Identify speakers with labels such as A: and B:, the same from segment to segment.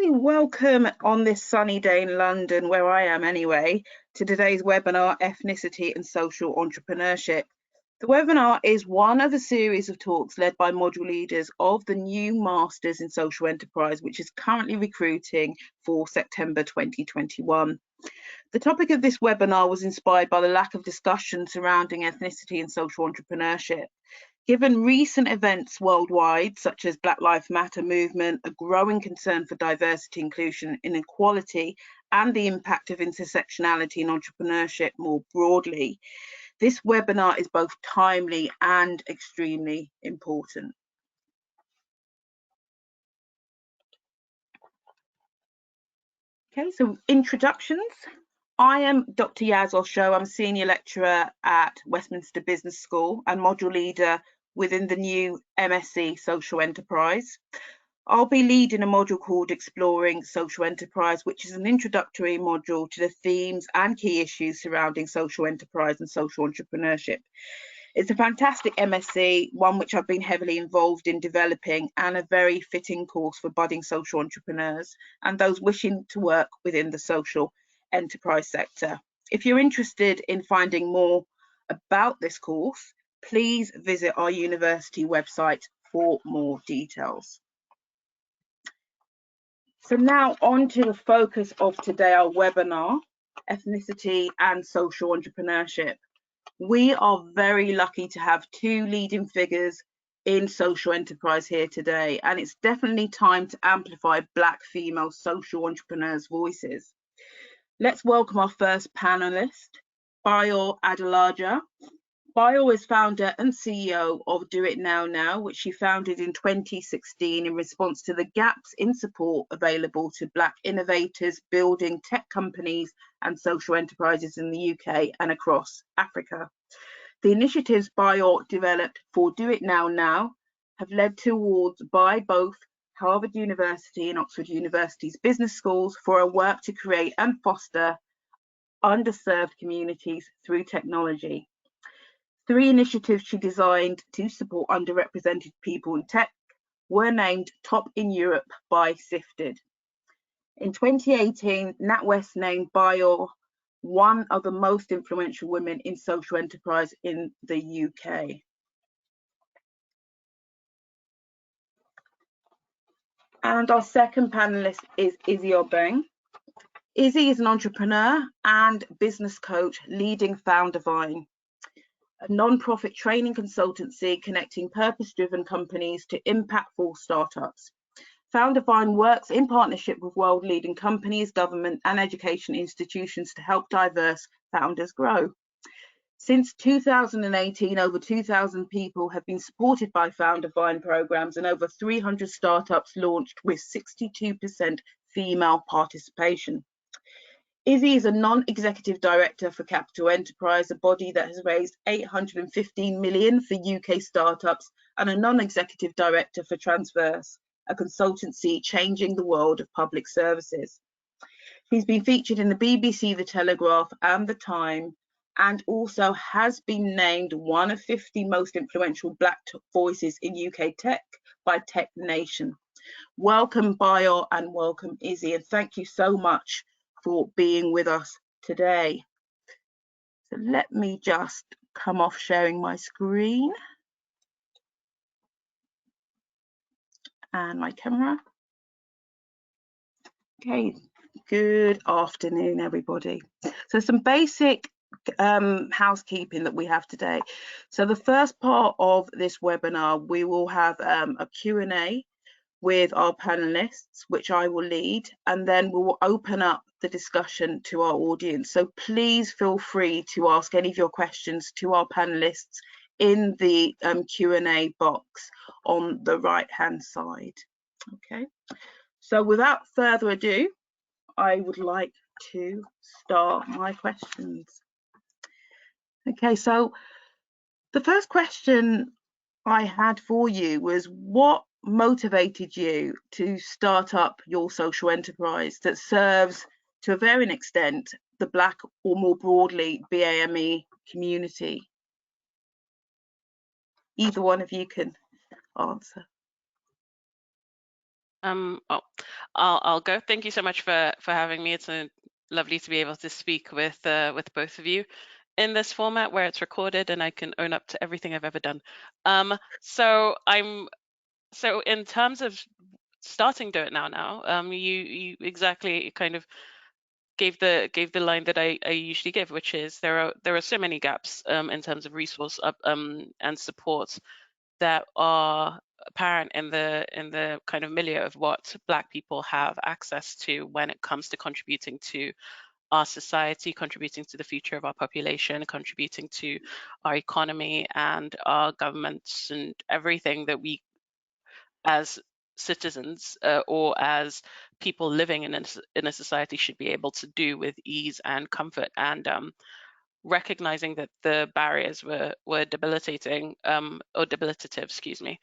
A: Hey, welcome on this sunny day in London, where I am anyway, to today's webinar, Ethnicity and Social Entrepreneurship. The webinar is one of a series of talks led by module leaders of the new Masters in Social Enterprise, which is currently recruiting for September 2021. The topic of this webinar was inspired by the lack of discussion surrounding ethnicity and social entrepreneurship. Given recent events worldwide, such as Black Lives Matter movement, a growing concern for diversity, inclusion, inequality, and the impact of intersectionality in entrepreneurship more broadly, this webinar is both timely and extremely important. Okay, so introductions. I am Dr. Yaz Osho. I'm a senior lecturer at Westminster Business School and module leader within the new MSc Social Enterprise. I'll be leading a module called Exploring Social Enterprise, which is an introductory module to the themes and key issues surrounding social enterprise and social entrepreneurship. It's a fantastic MSc, one which I've been heavily involved in developing, and a very fitting course for budding social entrepreneurs and those wishing to work within the social enterprise sector. If you're interested in finding more about this course, please visit our university website for more details. So now on to the focus of today, our webinar, Ethnicity and Social Entrepreneurship. We are very lucky to have two leading figures in social enterprise here today, and it's definitely time to amplify Black female social entrepreneurs' voices. Let's welcome our first panelist, Bayo Adelaja. Bayo is founder and CEO of Do It Now Now, which she founded in 2016 in response to the gaps in support available to Black innovators building tech companies and social enterprises in the UK and across Africa. The initiatives Bayo developed for Do It Now Now have led to awards by both Harvard University and Oxford University's business schools for her work to create and foster underserved communities through technology. 3 initiatives she designed to support underrepresented people in tech were named top in Europe by Sifted. In 2018, NatWest named Bayo one of the most influential women in social enterprise in the UK. And our second panelist is Izzy Obeng. Izzy is an entrepreneur and business coach leading Foundervine, a non-profit training consultancy connecting purpose-driven companies to impactful startups. Foundervine works in partnership with world-leading companies, government, and education institutions to help diverse founders grow. Since 2018, over 2,000 people have been supported by Foundervine programs and over 300 startups launched with 62% female participation. Izzy is a non-executive director for Capital Enterprise, a body that has raised 815 million for UK startups, and a non-executive director for Transverse, a consultancy changing the world of public services. She's been featured in the BBC, The Telegraph, and The Time, and also has been named one of 50 most influential Black voices in UK tech by Tech Nation. Welcome, Bayo, and welcome, Izzy, and thank you so much for being with us today. So let me just come off sharing my screen and my camera. Okay, good afternoon, everybody. So some basic housekeeping that we have today. So the first part of this webinar, we will have a Q&A with our panelists, which I will lead, and then we will open up the discussion to our audience. So please feel free to ask any of your questions to our panelists in the Q&A box on the right-hand side. Okay, so without further ado, I would like to start my questions. Okay, so the first question I had for you was, what motivated you to start up your social enterprise that serves, to a varying extent, the Black or more broadly BAME community? Either one of you can answer.
B: Oh, I'll go. Thank you so much for having me. It's lovely to be able to speak with both of you in this format where it's recorded and I can own up to everything I've ever done. So in terms of starting Do It Now, you exactly kind of gave the line that I usually give, which is there are so many gaps in terms of resource and support that are apparent in the kind of milieu of what Black people have access to when it comes to contributing to our society, contributing to the future of our population, contributing to our economy and our governments and everything that we as citizens or as people living in a society should be able to do with ease and comfort, and recognizing that the barriers were debilitating or debilitative, excuse me.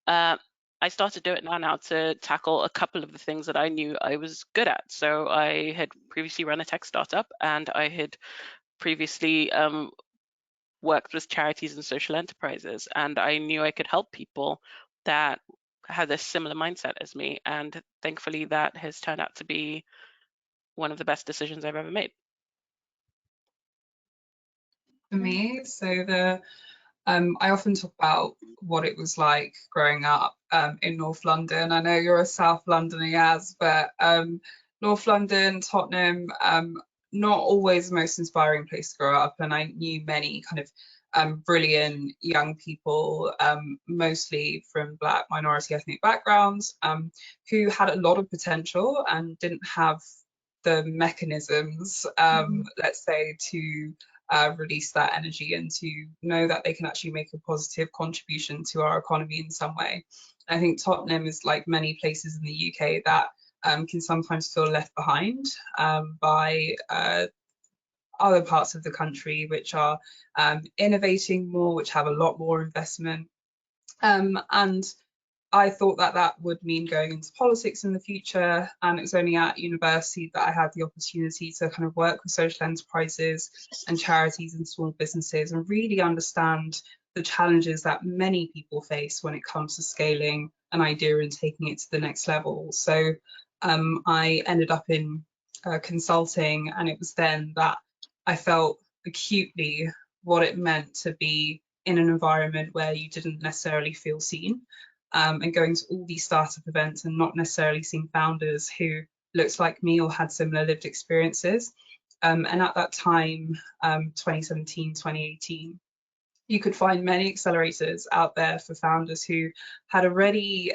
B: I started Do It Now to tackle a couple of the things that I knew I was good at. So I had previously run a tech startup, and I had previously worked with charities and social enterprises, and I knew I could help people that had a similar mindset as me, and thankfully that has turned out to be one of the best decisions I've ever made.
C: For me, so I often talk about what it was like growing up in North London. I know you're a South Londoner, Yaz, but North London, Tottenham, not always the most inspiring place to grow up. And I knew many kind of brilliant young people, mostly from Black minority ethnic backgrounds, who had a lot of potential and didn't have the mechanisms, let's say, to release that energy and to know that they can actually make a positive contribution to our economy in some way. I think Tottenham is like many places in the UK that can sometimes feel left behind by other parts of the country which are innovating more, which have a lot more investment. And I thought that that would mean going into politics in the future, and it was only at university that I had the opportunity to kind of work with social enterprises and charities and small businesses and really understand the challenges that many people face when it comes to scaling an idea and taking it to the next level. So I ended up in consulting, and it was then that I felt acutely what it meant to be in an environment where you didn't necessarily feel seen. And going to all these startup events and not necessarily seeing founders who looked like me or had similar lived experiences. And at that time, 2017, 2018, you could find many accelerators out there for founders who had already,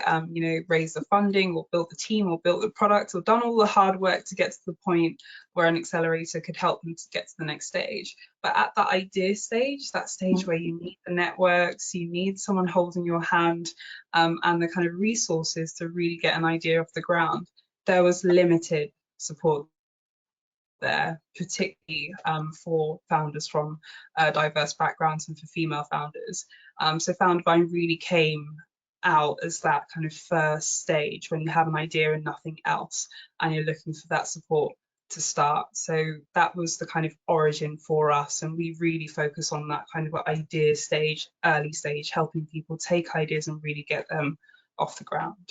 C: raised the funding or built the team or built the product or done all the hard work to get to the point where an accelerator could help them to get to the next stage. But at that idea stage, that stage where you need the networks, you need someone holding your hand, and the kind of resources to really get an idea off the ground, there was limited support there, particularly for founders from diverse backgrounds and for female founders. So Foundervine really came out as that kind of first stage when you have an idea and nothing else, and you're looking for that support to start. So that was the kind of origin for us, and we really focus on that kind of idea stage, early stage, helping people take ideas and really get them off the ground.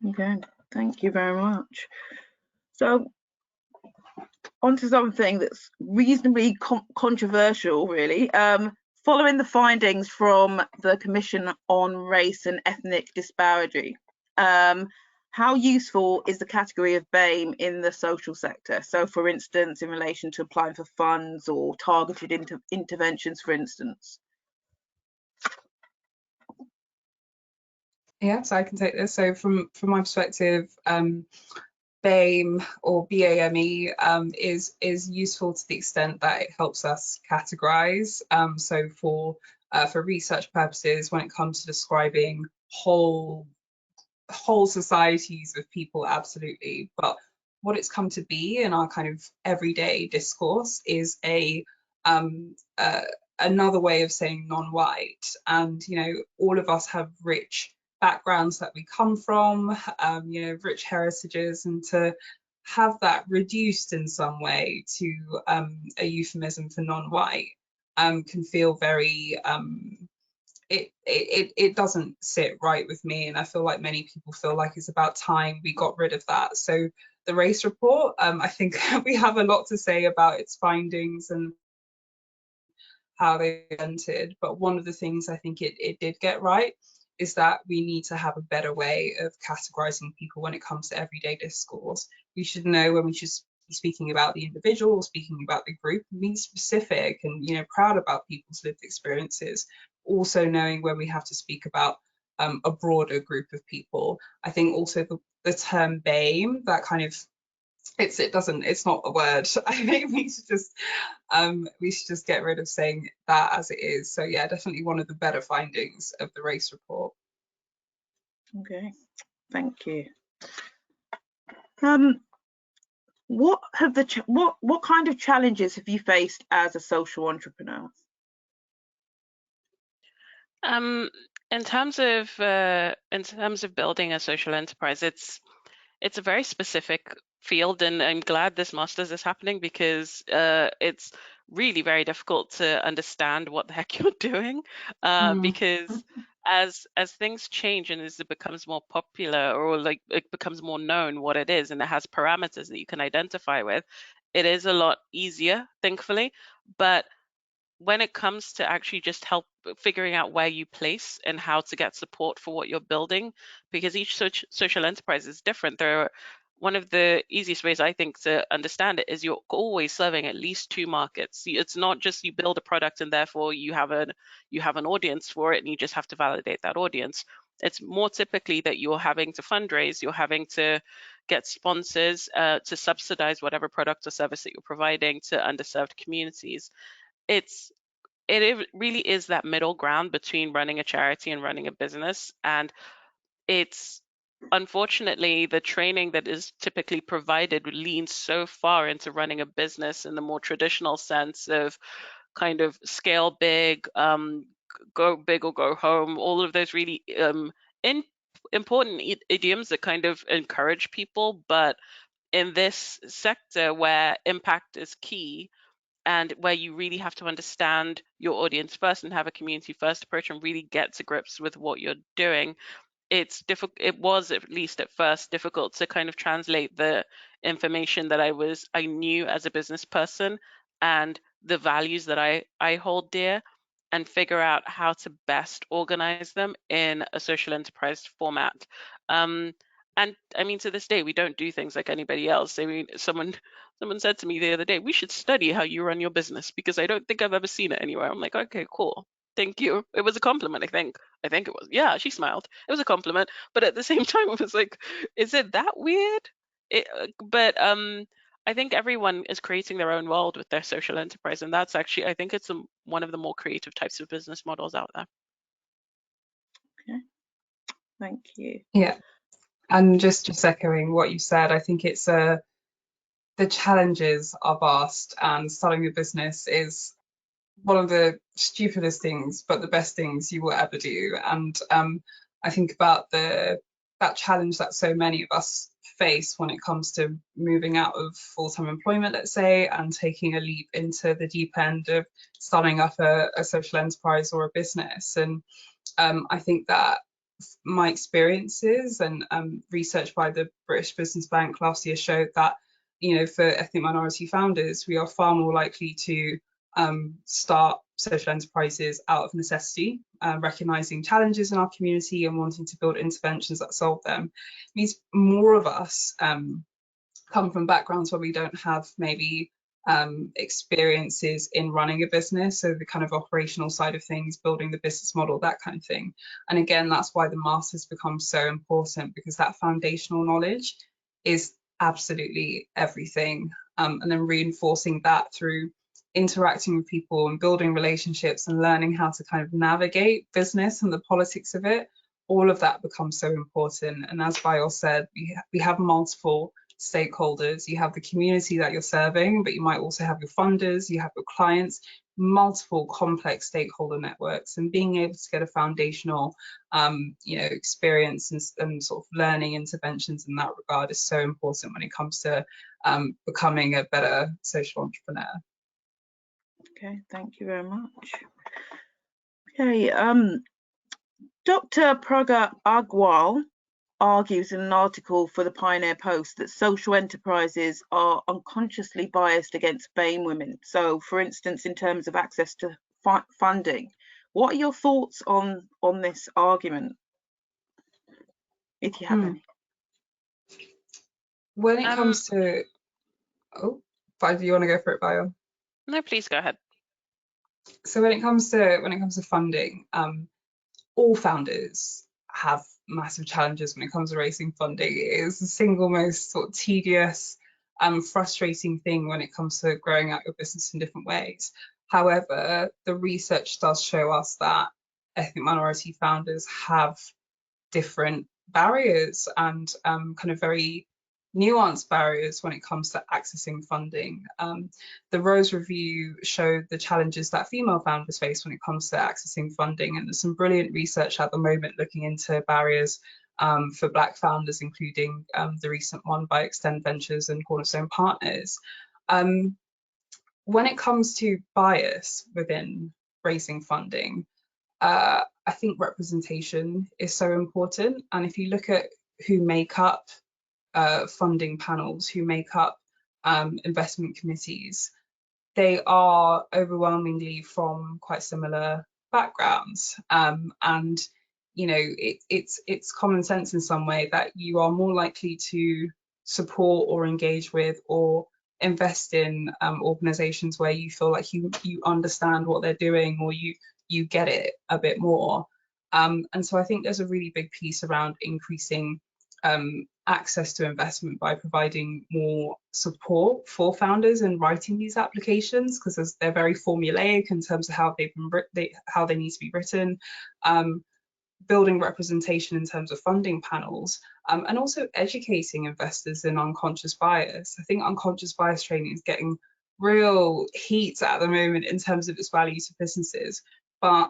A: Okay, thank you very much. So onto something that's reasonably controversial, really. Following the findings from the Commission on Race and Ethnic Disparity, how useful is the category of BAME in the social sector? So, for instance, in relation to applying for funds or targeted interventions, for instance.
C: Yeah, so I can take this. So from my perspective, BAME or BAME is useful to the extent that it helps us categorize. So for research purposes, when it comes to describing whole societies of people, absolutely. But what it's come to be in our kind of everyday discourse is another way of saying non-white. And all of us have rich backgrounds that we come from, rich heritages, and to have that reduced in some way to a euphemism for non-white can feel very it doesn't sit right with me, and I feel like many people feel like it's about time we got rid of that. So the race report, I think we have a lot to say about its findings and how they entered, but one of the things I think it did get right is that we need to have a better way of categorizing people when it comes to everyday discourse. We should know when we should be speaking about the individual, speaking about the group, being specific and, you know, proud about people's lived experiences. Also knowing when we have to speak about a broader group of people. I think also the term BAME, that kind of, it's not a word. I think we should just get rid of saying that as it is. So yeah, definitely one of the better findings of the race report.
A: Okay, thank you. What kind of challenges have you faced as a social entrepreneur?
B: In terms of building a social enterprise, it's a very specific field, and I'm glad this master's is happening because it's really very difficult to understand what the heck you're doing, because as things change and as it becomes more popular, or like it becomes more known what it is and it has parameters that you can identify with, it is a lot easier, thankfully. But when it comes to actually just figuring out where you place and how to get support for what you're building, because each social enterprise is different. One of the easiest ways I think to understand it is you're always serving at least two markets. It's not just you build a product and therefore you have an audience for it and you just have to validate that audience. It's more typically that you're having to fundraise, you're having to get sponsors to subsidize whatever product or service that you're providing to underserved communities. It really is that middle ground between running a charity and running a business, and it's unfortunately the training that is typically provided leans so far into running a business in the more traditional sense of kind of scale big, go big or go home, all of those really important idioms that kind of encourage people. But in this sector where impact is key, and where you really have to understand your audience first and have a community first approach and really get to grips with what you're doing, it's difficult. It was, at least at first, difficult to kind of translate the information that I knew as a business person and the values that I hold dear, and figure out how to best organize them in a social enterprise format. And I mean, to this day, we don't do things like anybody else. I mean, someone said to me the other day, we should study how you run your business because I don't think I've ever seen it anywhere. I'm like, okay, cool. Thank you. It was a compliment, I think. I think it was. Yeah, she smiled. It was a compliment. But at the same time, it was like, is it that weird? But I think everyone is creating their own world with their social enterprise. And that's actually, I think it's one of the more creative types of business models out there.
A: Okay, thank you.
C: Yeah, and just echoing what you said, I think it's the challenges are vast, and starting a business is one of the stupidest things, but the best things you will ever do. And I think about that challenge that so many of us face when it comes to moving out of full-time employment, let's say, and taking a leap into the deep end of starting up a social enterprise or a business. And I think that my experiences and research by the British Business Bank last year showed that, you know, for ethnic minority founders, we are far more likely to start social enterprises out of necessity, recognizing challenges in our community and wanting to build interventions that solve them. It means more of us come from backgrounds where we don't have maybe experiences in running a business, so the kind of operational side of things, building the business model, that kind of thing. And again, that's why the master's become so important, because that foundational knowledge is absolutely everything. And then reinforcing that through interacting with people and building relationships and learning how to kind of navigate business and the politics of it, all of that becomes so important. And as Bayo said, we have multiple stakeholders. You have the community that you're serving, but you might also have your funders, you have your clients, multiple complex stakeholder networks, and being able to get a foundational experience and sort of learning interventions in that regard is so important when it comes to becoming a better social entrepreneur.
A: Okay, thank you very much. Okay, Dr. Praga Agwal argues in an article for the Pioneer Post that social enterprises are unconsciously biased against BAME women. So, for instance, in terms of access to funding, what are your thoughts on this argument, if you have any?
C: When it comes to, do you want to go for it, Bayo?
B: No, please go ahead.
C: So when it comes to funding, all founders have massive challenges when it comes to raising funding. It is the single most sort of tedious and frustrating thing when it comes to growing out your business in different ways. However, the research does show us that ethnic minority founders have different barriers and kind of very nuanced barriers when it comes to accessing funding. The Rose Review showed the challenges that female founders face when it comes to accessing funding, and there's some brilliant research at the moment looking into barriers for Black founders, including the recent one by Extend Ventures and Cornerstone Partners. When it comes to bias within raising funding, I think representation is so important. And if you look at who make up funding panels, who make up investment committees, they are overwhelmingly from quite similar backgrounds. And you know, it's common sense in some way that you are more likely to support or engage with or invest in organizations where you feel like you understand what they're doing, or you get it a bit more. And so I think there's a really big piece around increasing access to investment by providing more support for founders in writing these applications, because they're very formulaic in terms of how how they need to be written. Building representation in terms of funding panels, and also educating investors in unconscious bias. I think unconscious bias training is getting real heat at the moment in terms of its value to businesses, but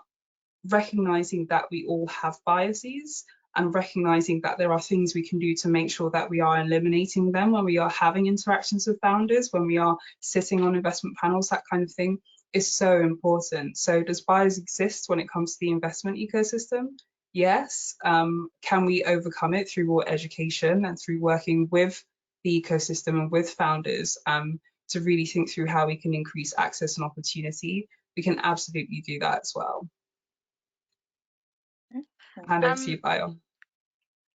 C: recognizing that we all have biases and recognizing that there are things we can do to make sure that we are eliminating them when we are having interactions with founders, when we are sitting on investment panels, that kind of thing is so important. So does bias exist when it comes to the investment ecosystem? Yes. Can we overcome it through more education and through working with the ecosystem and with founders to really think through how we can increase access and opportunity? We can absolutely do that as well. Hand over to you, Bayo.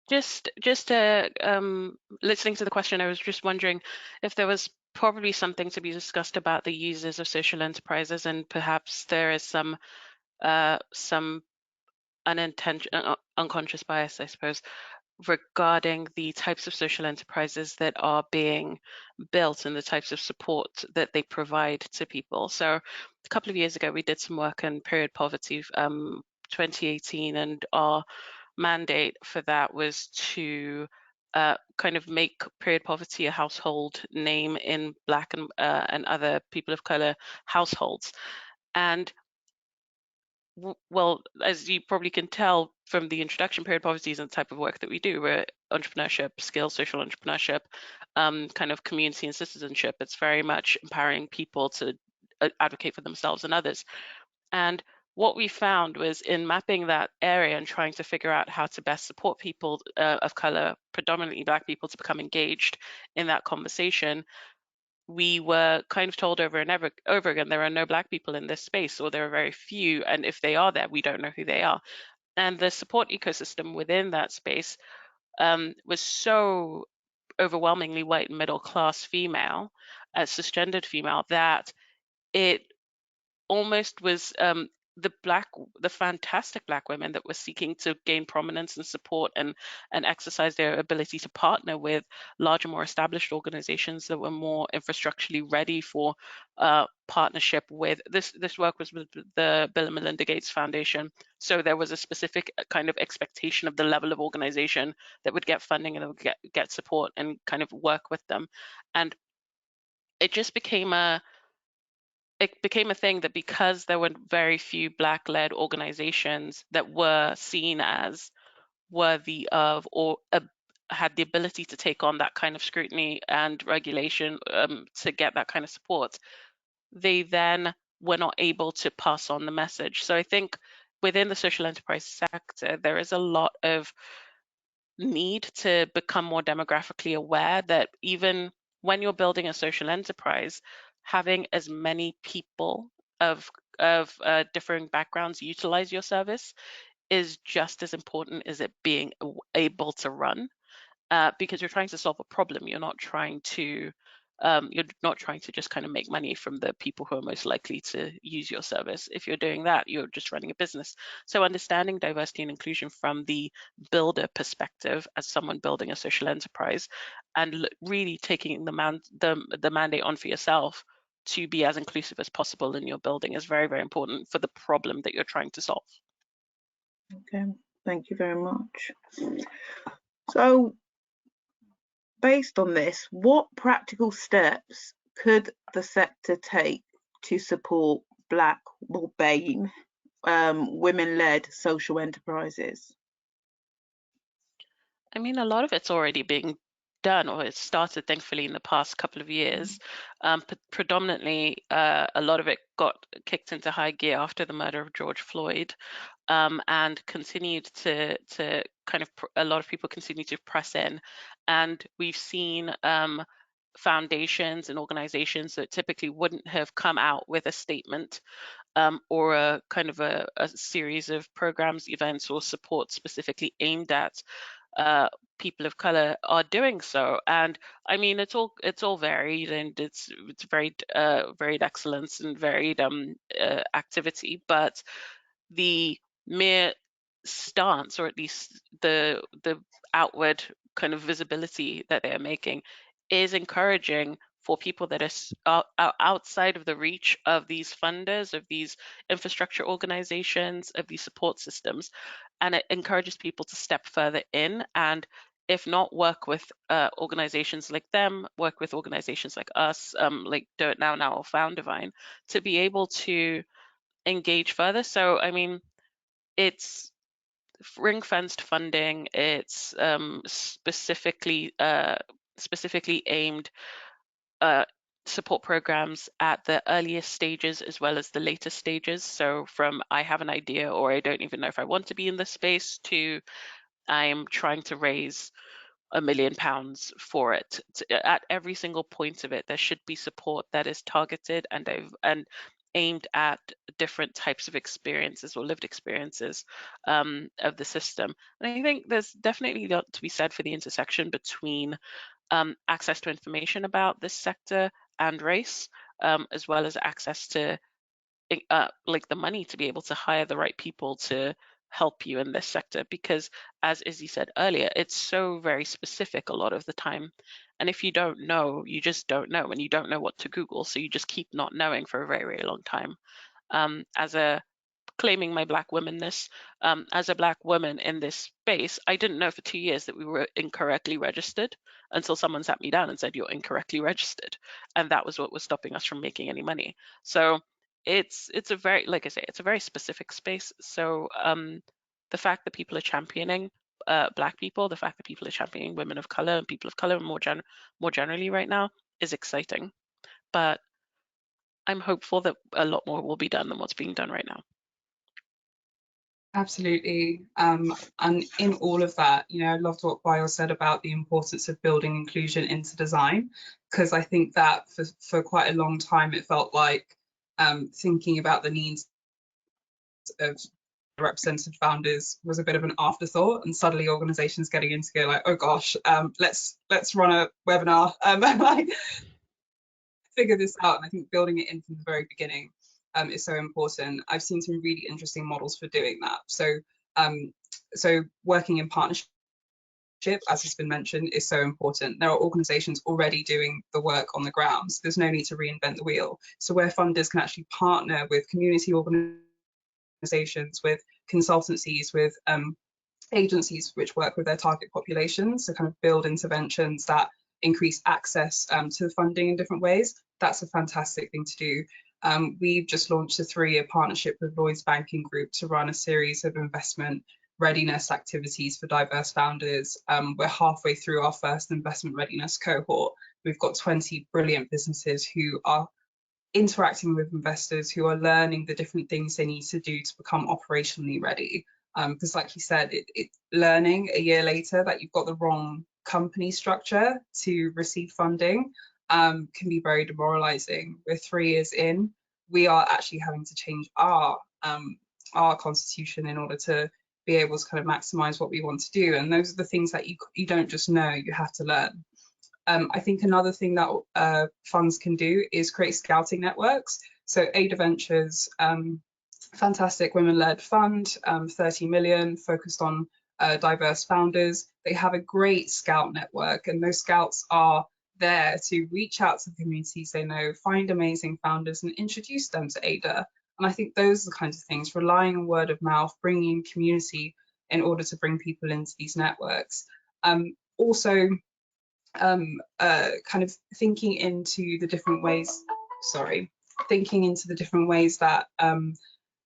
B: Just listening to the question, I was just wondering if there was probably something to be discussed about the users of social enterprises, and perhaps there is some unconscious bias, I suppose, regarding the types of social enterprises that are being built and the types of support that they provide to people. So a couple of years ago, we did some work on period poverty, 2018, and our mandate for that was to kind of make period poverty a household name in Black and other people of color households. And well, as you probably can tell from the introduction, period poverty is the type of work that we do. We're entrepreneurship, skills, social entrepreneurship, kind of community and citizenship. It's very much empowering people to advocate for themselves and others. And what we found was in mapping that area and trying to figure out how to best support people of color, predominantly Black people, to become engaged in that conversation, we were kind of told over and over again, there are no Black people in this space, or there are very few, and if they are there, we don't know who they are. And the support ecosystem within that space was so overwhelmingly white and middle class female, cisgendered female, that it almost was the fantastic Black women that were seeking to gain prominence and support and exercise their ability to partner with larger, more established organizations that were more infrastructurally ready for partnership with. This work was with the Bill and Melinda Gates Foundation, so there was a specific kind of expectation of the level of organization that would get funding and that would get support and kind of work with them. And it just became a thing that, because there were very few Black-led organizations that were seen as worthy of or had the ability to take on that kind of scrutiny and regulation to get that kind of support, they then were not able to pass on the message. So I think within the social enterprise sector, there is a lot of need to become more demographically aware that even when you're building a social enterprise, having as many people of differing backgrounds utilize your service is just as important as it being able to run, because you're trying to solve a problem. You're not trying to just kind of make money from the people who are most likely to use your service. If you're doing that, you're just running a business. So understanding diversity and inclusion from the builder perspective as someone building a social enterprise, and really taking the mandate on for yourself to be as inclusive as possible in your building is very, very important for the problem that you're trying to solve.
A: Okay, thank you very much. So, based on this, what practical steps could the sector take to support Black or BAME women-led social enterprises?
B: I mean, a lot of it's already being done, or it's started, thankfully, in the past couple of years. Predominantly, a lot of it got kicked into high gear after the murder of George Floyd, and continued to kind of, a lot of people continue to press in. And we've seen foundations and organizations that typically wouldn't have come out with a statement or a kind of a series of programs, events, or support specifically aimed at people of color are doing so. And I mean, it's all varied, and it's varied excellence and varied activity, but the mere stance, or at least the outward kind of visibility that they're making, is encouraging for people that are outside of the reach of these funders, of these infrastructure organizations, of these support systems. And it encourages people to step further in, and if not work with organizations like them, work with organizations like us, like Do It Now or Foundervine, to be able to engage further. So, I mean, it's ring-fenced funding. It's specifically aimed support programs at the earliest stages as well as the later stages. So from I have an idea, or I don't even know if I want to be in this space, to I'm trying to raise £1 million for it. At every single point of it, there should be support that is targeted and aimed at different types of experiences or lived experiences of the system. And I think there's definitely a lot to be said for the intersection between access to information about this sector and race, as well as access to like the money to be able to hire the right people to help you in this sector. Because as Izzy said earlier, it's so very specific a lot of the time. And if you don't know, you just don't know, and you don't know what to Google. So you just keep not knowing for a very, very long time. As a claiming my Black womanness, as a Black woman in this space, I didn't know for 2 years that we were incorrectly registered until someone sat me down and said, you're incorrectly registered. And that was what was stopping us from making any money. So it's a very, like I say, it's a very specific space. So the fact that people are championing Black people, the fact that people are championing women of color and people of color more generally right now is exciting. But I'm hopeful that a lot more will be done than what's being done right now.
C: Absolutely. And in all of that, you know, I loved what Bayo said about the importance of building inclusion into design, because I think that for quite a long time, it felt like thinking about the needs of represented founders was a bit of an afterthought, and suddenly organizations getting in to go like, oh gosh, let's run a webinar and like figure this out. And I think building it in from the very beginning is so important. I've seen some really interesting models for doing that. So working in partnership, as has been mentioned, is so important. There are organizations already doing the work on the ground, so there's no need to reinvent the wheel. So where funders can actually partner with community organizations, with consultancies, with agencies which work with their target populations to kind of build interventions that increase access to funding in different ways, that's a fantastic thing to do. We've just launched a 3-year partnership with Lloyds Banking Group to run a series of investment readiness activities for diverse founders. We're halfway through our first investment readiness cohort. We've got 20 brilliant businesses who are interacting with investors who are learning the different things they need to do to become operationally ready. Because like you said, learning a year later that you've got the wrong company structure to receive funding can be very demoralizing. We're 3 years in, we are actually having to change our constitution in order to be able to kind of maximize what we want to do. And those are the things that you don't just know, you have to learn. I think another thing that funds can do is create scouting networks. So Ada Ventures, fantastic women-led fund, 30 million, focused on diverse founders. They have a great scout network, and those scouts are there to reach out to the communities they know, find amazing founders and introduce them to Ada. And I think those are the kinds of things, relying on word of mouth, bringing community in order to bring people into these networks. Also, kind of thinking into the different ways, that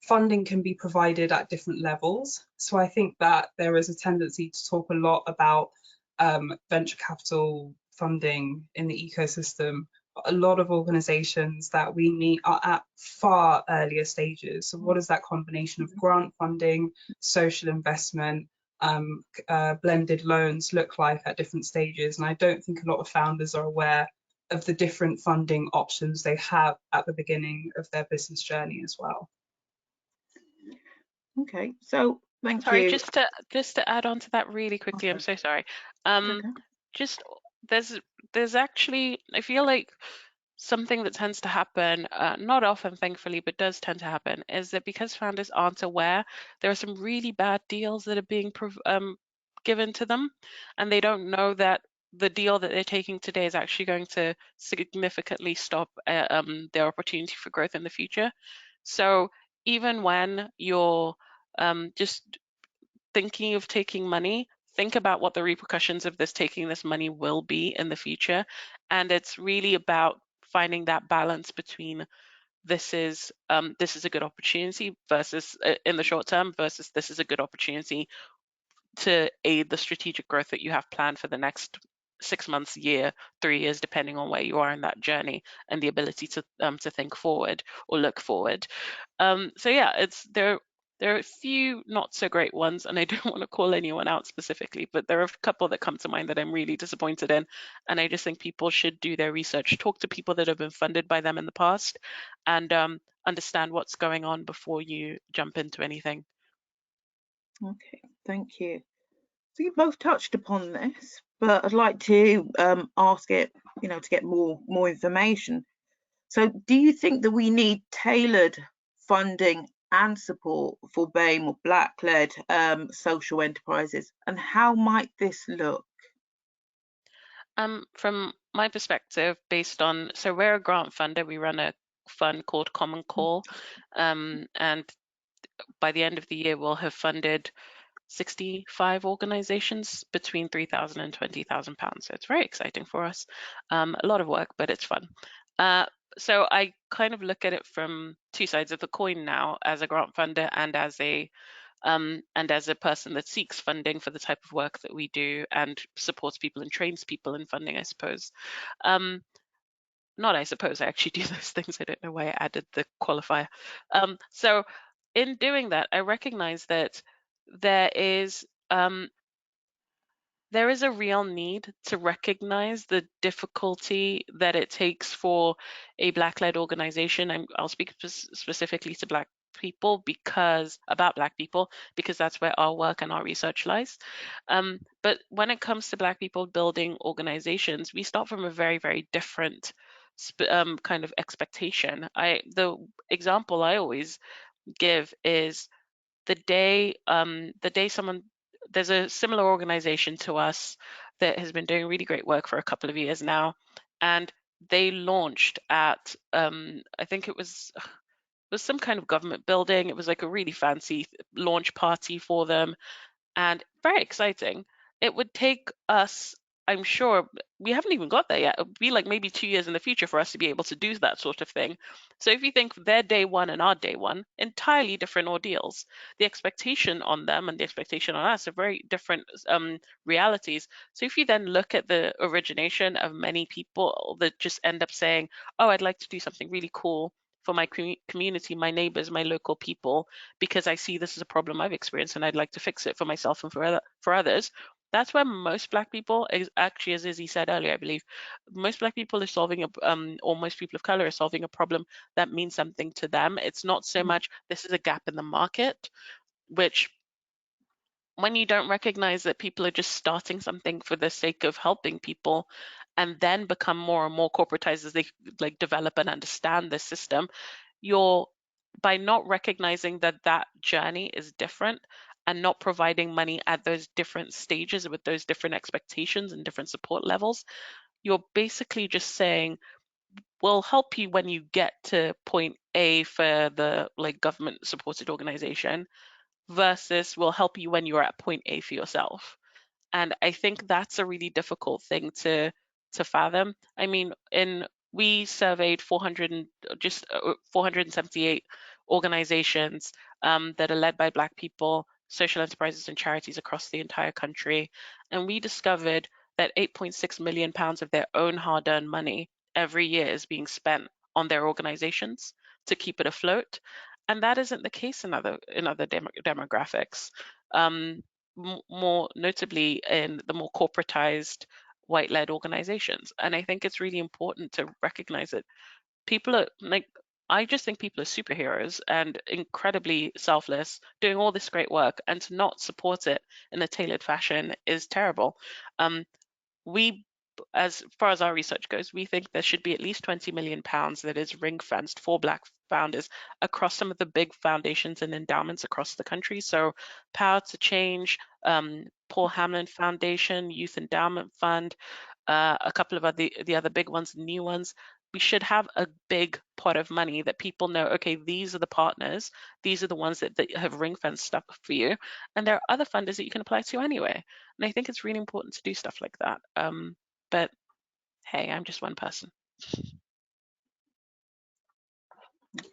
C: funding can be provided at different levels. So I think that there is a tendency to talk a lot about venture capital funding in the ecosystem. A lot of organizations that we meet are at far earlier stages. So what does that combination of grant funding, social investment, blended loans look like at different stages? And I don't think a lot of founders are aware of the different funding options they have at the beginning of their business journey as well.
A: Okay, so thank
B: Sorry,
A: you.
B: just to add on to that really quickly.
A: Okay.
B: I'm so sorry.
A: Okay.
B: Just there's actually, I feel like something that tends to happen, not often thankfully, but does tend to happen, is that because founders aren't aware, there are some really bad deals that are being given to them, and they don't know that the deal that they're taking today is actually going to significantly stop their opportunity for growth in the future. So even when you're just thinking of taking money, think about what the repercussions of taking this money will be in the future. And it's really about finding that balance between this is a good opportunity versus in the short term versus this is a good opportunity to aid the strategic growth that you have planned for the next 6 months, year, 3 years, depending on where you are in that journey, and the ability to think forward or look forward. So yeah, there are a few not so great ones, and I don't want to call anyone out specifically, but there are a couple that come to mind that I'm really disappointed in. And I just think people should do their research, talk to people that have been funded by them in the past, and understand what's going on before you jump into anything.
A: Okay, thank you. So you both touched upon this, but I'd like to ask it, to get more information. So do you think that we need tailored funding and support for BAME or Black-led social enterprises, and how might this look?
B: From my perspective, so we're a grant funder, we run a fund called Common Call, and by the end of the year, we'll have funded 65 organizations between £3,000 and £20,000. So it's very exciting for us. A lot of work, but it's fun. So I kind of look at it from two sides of the coin now, as a grant funder and as a person that seeks funding for the type of work that we do and supports people and trains people in funding, I suppose. Not I suppose, I actually do those things. I don't know why I added the qualifier. So in doing that, I recognize that there is a real need to recognize the difficulty that it takes for a Black-led organization. I'll speak specifically to Black people about Black people, because that's where our work and our research lies. But when it comes to Black people building organizations, we start from a very, very different kind of expectation. The example I always give is the day there's a similar organization to us that has been doing really great work for a couple of years now, and they launched at I think it was some kind of government building. It was like a really fancy launch party for them, and very exciting. It would take us I'm sure we haven't even got there yet. It'll be like maybe 2 years in the future for us to be able to do that sort of thing. So if you think their day one and our day one, entirely different ordeals. The expectation on them and the expectation on us are very different realities. So if you then look at the origination of many people that just end up saying, oh, I'd like to do something really cool for my community, my neighbors, my local people, because I see this as a problem I've experienced and I'd like to fix it for myself and for others. That's where most Black people, actually, as Izzy said earlier, I believe, most Black people are solving or most people of color are solving a problem that means something to them. It's not so much this is a gap in the market, which when you don't recognize that people are just starting something for the sake of helping people and then become more and more corporatized as they like develop and understand the system, you're by not recognizing that that journey is different and not providing money at those different stages with those different expectations and different support levels, you're basically just saying, we'll help you when you get to point A for the like government supported organization versus we'll help you when you're at point A for yourself. And I think that's a really difficult thing to fathom. I mean, we surveyed 478 organizations that are led by Black people, social enterprises and charities across the entire country, and we discovered that 8.6 million pounds of their own hard-earned money every year is being spent on their organizations to keep it afloat, and that isn't the case in other demographics. More notably in the more corporatized white-led organizations. And I think it's really important to recognize that people are like, I just think people are superheroes and incredibly selfless, doing all this great work, and to not support it in a tailored fashion is terrible. We, as far as our research goes, we think there should be at least 20 million pounds that is ring-fenced for Black founders across some of the big foundations and endowments across the country. So Power to Change, Paul Hamlin Foundation, Youth Endowment Fund, a couple of the other big ones, new ones. We should have a big pot of money that people know, okay, these are the partners, these are the ones that have ring-fenced stuff for you, and there are other funders that you can apply to anyway. And I think it's really important to do stuff like that. But hey, I'm just one person.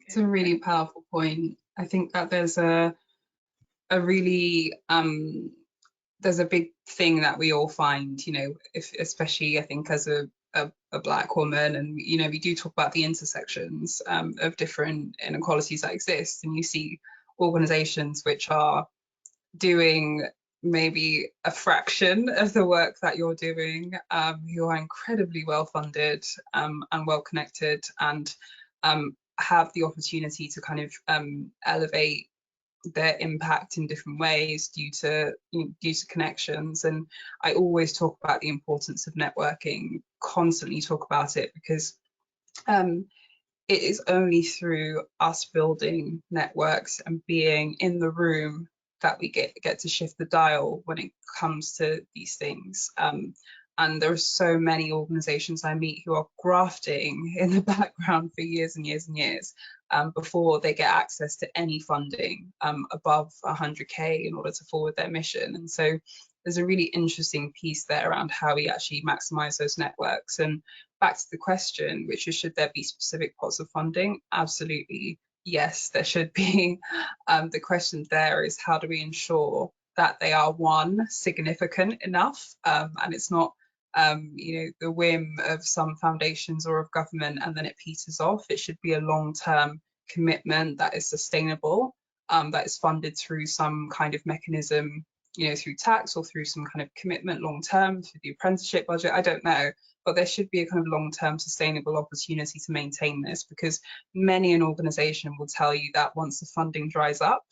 C: It's a really powerful point. I think that there's a really there's a big thing that we all find, you know, especially I think as a Black woman, and you know, we do talk about the intersections of different inequalities that exist, and you see organizations which are doing maybe a fraction of the work that you're doing, who are incredibly well funded and well connected, and have the opportunity to kind of elevate their impact in different ways due to connections. And I always talk about the importance of networking, constantly talk about it, because it is only through us building networks and being in the room that we get to shift the dial when it comes to these things. And there are so many organizations I meet who are grafting in the background for years and years and years before they get access to any funding above 100K in order to forward their mission. And so there's a really interesting piece there around how we actually maximize those networks. And back to the question, which is, should there be specific pots of funding? Absolutely, yes, there should be. The question there is, how do we ensure that they are, one, significant enough, and it's not you know, the whim of some foundations or of government and then it peters off. It should be a long-term commitment that is sustainable, that is funded through some kind of mechanism, you know, through tax or through some kind of commitment long-term, through the apprenticeship budget, I don't know. But there should be a kind of long-term sustainable opportunity to maintain this, because many an organization will tell you that once the funding dries up,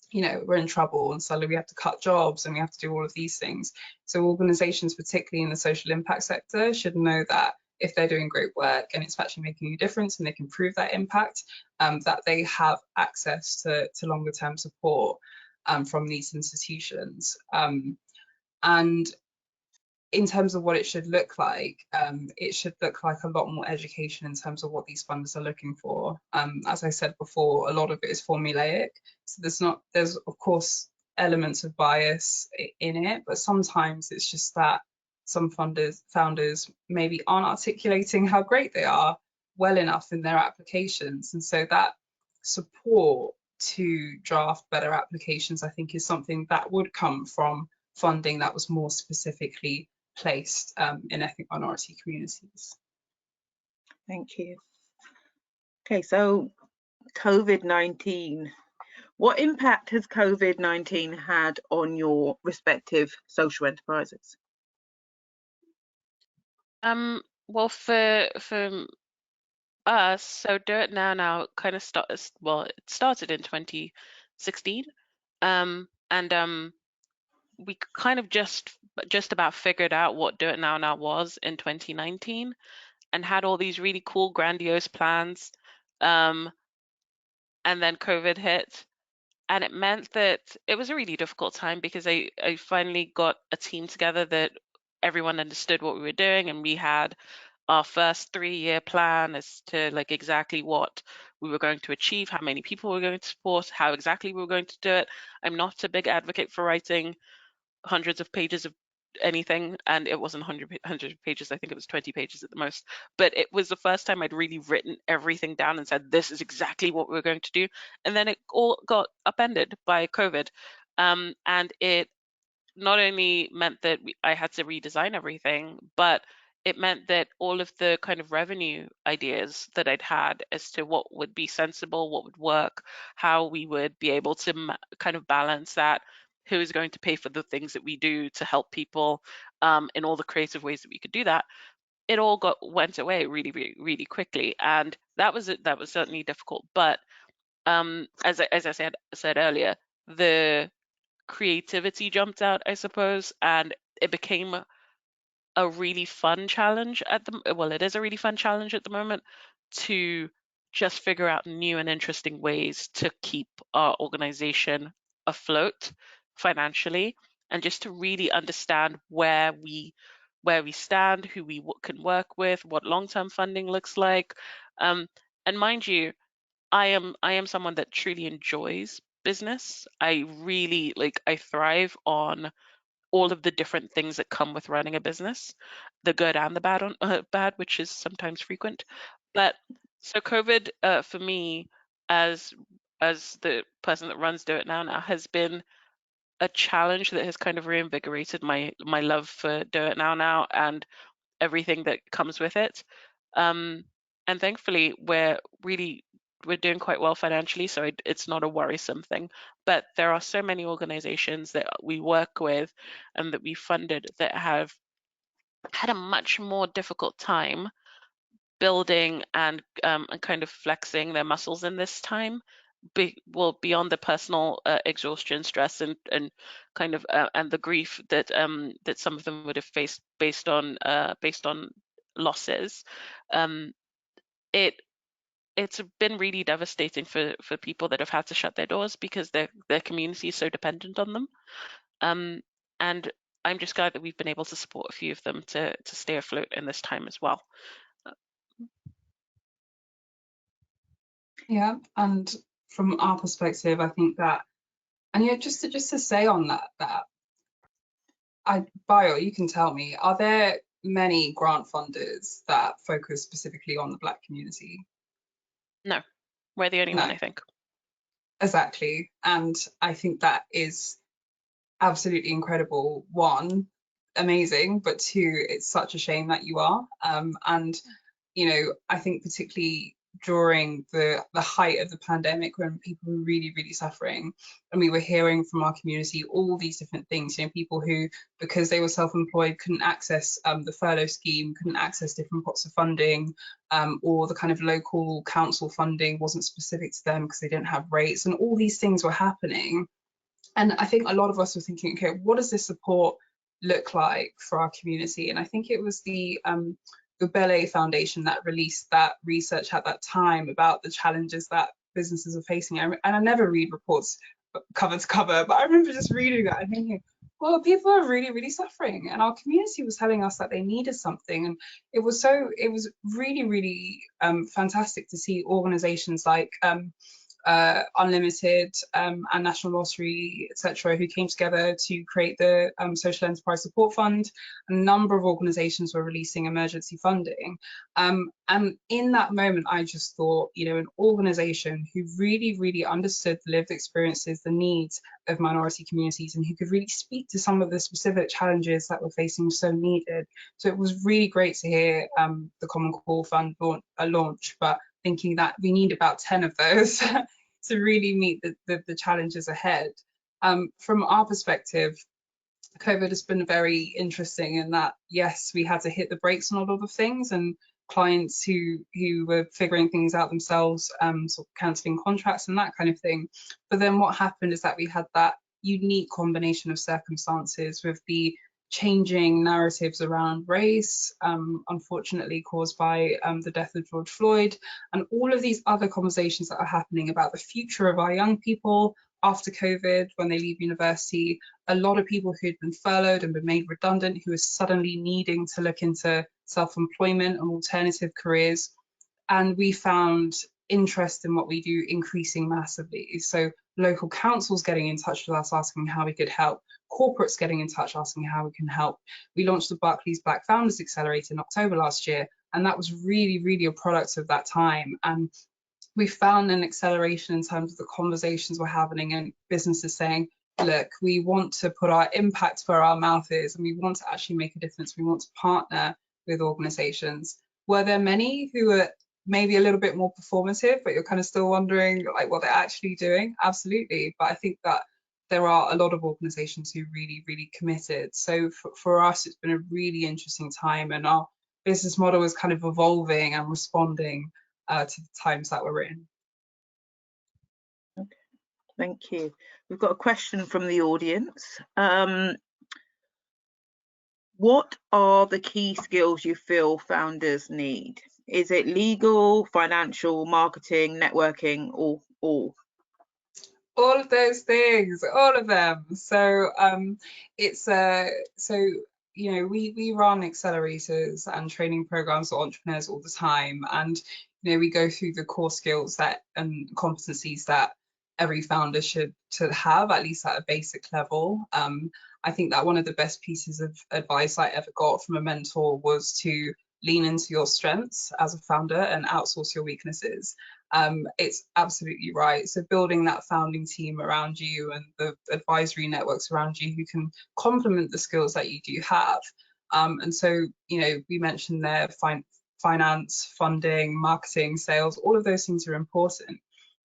C: you know, we're in trouble and suddenly we have to cut jobs and we have to do all of these things. So organizations, particularly in the social impact sector, should know that if they're doing great work and it's actually making a difference and they can prove that impact, that they have access to longer term support from these institutions. And in terms of what it should look like a lot more education in terms of what these funders are looking for. As I said before, a lot of it is formulaic. So there's of course elements of bias in it, but sometimes it's just that some founders maybe aren't articulating how great they are well enough in their applications. And so that support to draft better applications, I think, is something that would come from funding that was more specifically placed in ethnic minority communities.
A: Thank you. Okay, so COVID-19. What impact has COVID-19 had on your respective social enterprises?
B: Well, for us, so Do It Now kind of it started in 2016, and we kind of just about figured out what Do It Now was in 2019, and had all these really cool, grandiose plans, and then COVID hit. And it meant that it was a really difficult time because I finally got a team together that everyone understood what we were doing, and we had our first 3-year plan as to like exactly what we were going to achieve, how many people we were going to support, how exactly we were going to do it. I'm not a big advocate for writing hundreds of pages of anything, and it wasn't 100 pages. I think it was 20 pages at the most, but it was the first time I'd really written everything down and said this is exactly what we're going to do. And then it all got upended by COVID, and it not only meant that I had to redesign everything, but it meant that all of the kind of revenue ideas that I'd had as to what would be sensible, what would work, how we would be able to kind of balance that, who is going to pay for the things that we do to help people in all the creative ways that we could do that, it all went away really, really, really quickly. And that was certainly difficult. But as I said earlier, the creativity jumped out, I suppose, and it became a really fun challenge it is a really fun challenge at the moment to just figure out new and interesting ways to keep our organization afloat financially, and just to really understand where we stand, who we can work with, what long-term funding looks like. And mind you, I am someone that truly enjoys business. I really I thrive on all of the different things that come with running a business, the good and the bad, which is sometimes frequent. But so COVID for me, as the person that runs Do It Now has been a challenge that has kind of reinvigorated my love for Do It Now and everything that comes with it. And thankfully, we're doing quite well financially, so it's not a worrisome thing. But there are so many organizations that we work with and that we funded that have had a much more difficult time building and kind of flexing their muscles in this time, beyond the personal exhaustion, stress, and kind of and the grief that that some of them would have faced based on losses. It's been really devastating for people that have had to shut their doors because their community is so dependent on them. And I'm just glad that we've been able to support a few of them to stay afloat in this time as well.
C: Yeah, and from our perspective, I think that, and yeah, just to say on that Bayo, you can tell me, are there many grant funders that focus specifically on the Black community?
B: No, we're the only one, I think.
C: Exactly, and I think that is absolutely incredible. One, amazing, but two, it's such a shame that you are. And you know, I think particularly during the height of the pandemic, when people were really, really suffering, and we were hearing from our community all these different things, you know, people who, because they were self-employed, couldn't access the furlough scheme, couldn't access different pots of funding, or the kind of local council funding wasn't specific to them because they didn't have rates, and all these things were happening. And I think a lot of us were thinking, okay, what does this support look like for our community? And I think it was the BAME Foundation that released that research at that time about the challenges that businesses are facing. And I never read reports cover to cover, but I remember just reading that and thinking, well, people are really, really suffering, and our community was telling us that they needed something. And it was really, really fantastic to see organizations like Unlimited and National Lottery, etc., who came together to create the Social Enterprise Support Fund. A number of organisations were releasing emergency funding. And in that moment, I just thought, you know, an organisation who really, really understood the lived experiences, the needs of minority communities, and who could really speak to some of the specific challenges that we're facing so needed. So it was really great to hear the Common Core Fund launch, but thinking that we need about 10 of those to really meet the challenges ahead. From our perspective, COVID has been very interesting in that, yes, we had to hit the brakes on a lot of things, and clients who were figuring things out themselves, sort of cancelling contracts and that kind of thing. But then what happened is that we had that unique combination of circumstances with the changing narratives around race, unfortunately caused by the death of George Floyd, and all of these other conversations that are happening about the future of our young people after COVID, when they leave university. A lot of people who'd been furloughed and been made redundant, who are suddenly needing to look into self-employment and alternative careers. And we found interest in what we do increasing massively. So local councils getting in touch with us, asking how we could help. Corporates getting in touch, asking how we can help. We launched the Barclays Black Founders Accelerator in October last year, and that was really, really a product of that time. And we found an acceleration in terms of the conversations we're having, and businesses saying, look, we want to put our impact where our mouth is, and we want to actually make a difference. We want to partner with organizations. Were there many who were maybe a little bit more performative, but you're kind of still wondering like what they're actually doing? Absolutely. But I think that there are a lot of organizations who really, really committed. So for us, it's been a really interesting time, and our business model is kind of evolving and responding to the times that we're in.
A: Okay, thank you. We've got a question from the audience. What are the key skills you feel founders need? Is it legal, financial, marketing, networking, or all?
C: All of those things, all of them. So you know, we run accelerators and training programs for entrepreneurs all the time, and you know, we go through the core skills that and competencies that every founder should have, at least at a basic level. I think that one of the best pieces of advice I ever got from a mentor was to lean into your strengths as a founder and outsource your weaknesses. It's absolutely right. So building that founding team around you and the advisory networks around you who can complement the skills that you do have. And so, you know, we mentioned there finance, funding, marketing, sales, all of those things are important.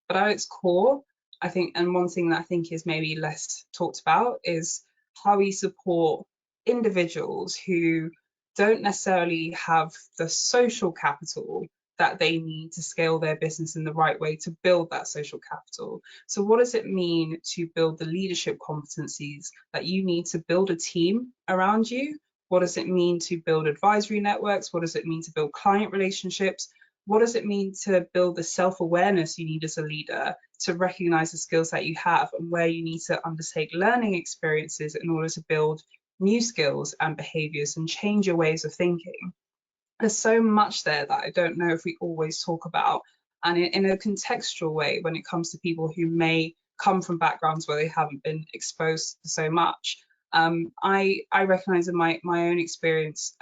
C: But at its core, I think, and one thing that I think is maybe less talked about, is how we support individuals who don't necessarily have the social capital that they need to scale their business in the right way to build that social capital. So what does it mean to build the leadership competencies that you need to build a team around you? What does it mean to build advisory networks? What does it mean to build client relationships? What does it mean to build the self-awareness you need as a leader to recognize the skills that you have and where you need to undertake learning experiences in order to build new skills and behaviors and change your ways of thinking? There's so much there that I don't know if we always talk about, and in a contextual way when it comes to people who may come from backgrounds where they haven't been exposed to so much. I recognize in my own experience,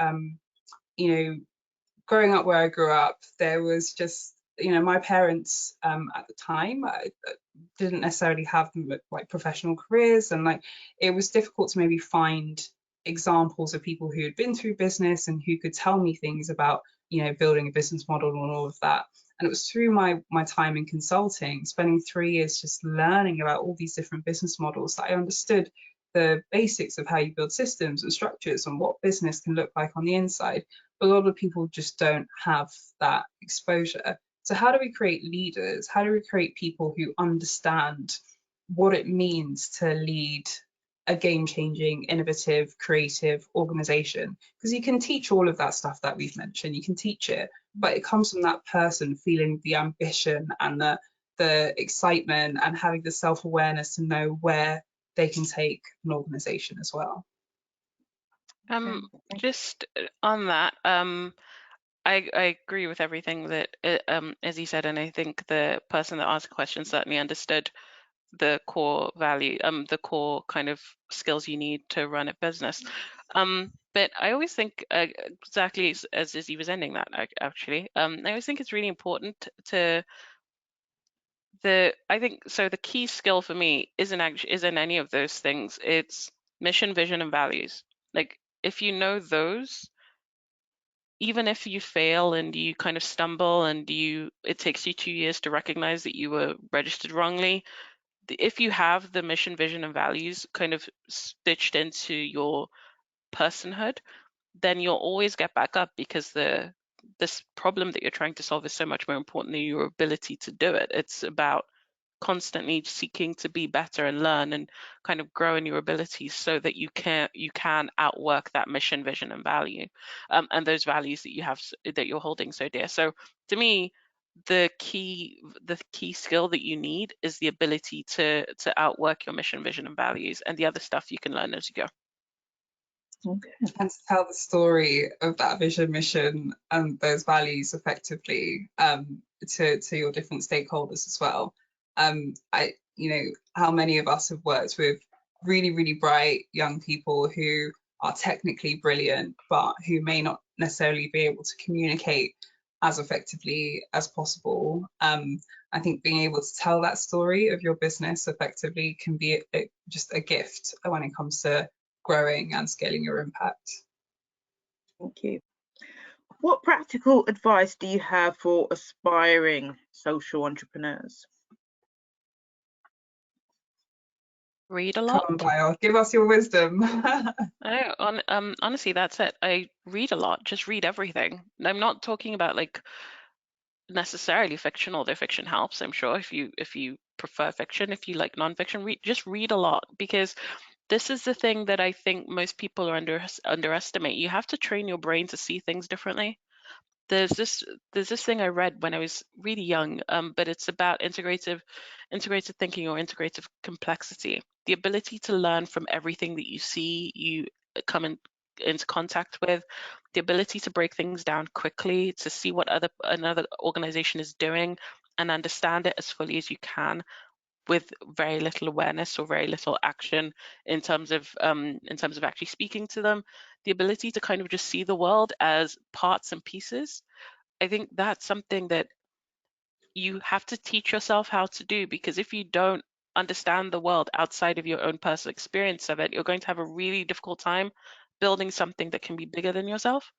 C: you know, growing up where I grew up, there was just, you know, my parents at the time didn't necessarily have like professional careers, and like it was difficult to maybe find examples of people who had been through business and who could tell me things about, you know, building a business model and all of that. And it was through my time in consulting, spending 3 years just learning about all these different business models, that I understood the basics of how you build systems and structures and what business can look like on the inside. But a lot of people just don't have that exposure. So how do we create leaders? How do we create people who understand what it means to lead a game-changing, innovative, creative organization? Because you can teach all of that stuff that we've mentioned, you can teach it, but it comes from that person feeling the ambition and the excitement and having the self-awareness to know where they can take an organization as well.
B: Just on that, I agree with everything that Izzy said, and I think the person that asked the question certainly understood the core value, the core kind of skills you need to run a business. But I always think exactly as Izzy was ending that actually, I always think it's really important to I think so. The key skill for me isn't any of those things. It's mission, vision, and values. Like if you know those, even if you fail and you kind of stumble and it takes you 2 years to recognize that you were registered wrongly, if you have the mission, vision, and values kind of stitched into your personhood, then you'll always get back up because this problem that you're trying to solve is so much more important than your ability to do it. It's about constantly seeking to be better and learn and kind of grow in your abilities so that you can outwork that mission, vision, and value, and those values that you have that you're holding so dear. So to me, the key skill that you need is the ability to outwork your mission, vision, and values, and the other stuff you can learn as you go.
A: Okay.
C: And to tell the story of that vision, mission, and those values effectively to your different stakeholders as well. How many of us have worked with really, really bright young people who are technically brilliant, but who may not necessarily be able to communicate as effectively as possible. I think being able to tell that story of your business effectively can be just a gift when it comes to growing and scaling your impact.
A: Thank you. What practical advice do you have for aspiring social entrepreneurs?
B: Read a lot.
C: Come on, Bayo, give us your wisdom.
B: Honestly, that's it. I read a lot. Just read everything. I'm not talking about like necessarily fiction, although fiction helps, I'm sure, if you prefer fiction. If you like nonfiction, just read a lot, because this is the thing that I think most people are underestimate. You have to train your brain to see things differently. There's this thing I read when I was really young, but it's about integrative thinking, or integrative complexity. The ability to learn from everything that you see, you come into contact with, the ability to break things down quickly, to see what another organization is doing and understand it as fully as you can, with very little awareness or very little action in terms of actually speaking to them. The ability to kind of just see the world as parts and pieces. I think that's something that you have to teach yourself how to do, because if you don't understand the world outside of your own personal experience of it, you're going to have a really difficult time building something that can be bigger than yourself.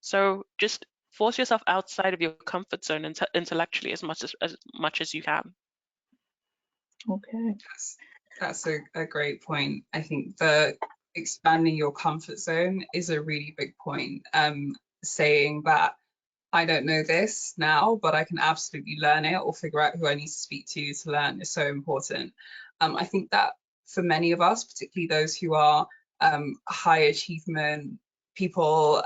B: So just force yourself outside of your comfort zone intellectually as much as you can.
A: Okay.
C: That's a great point. I think the expanding your comfort zone is a really big point. Saying that I don't know this now, but I can absolutely learn it or figure out who I need to speak to learn is so important. I think that for many of us, particularly those who are high achievement people,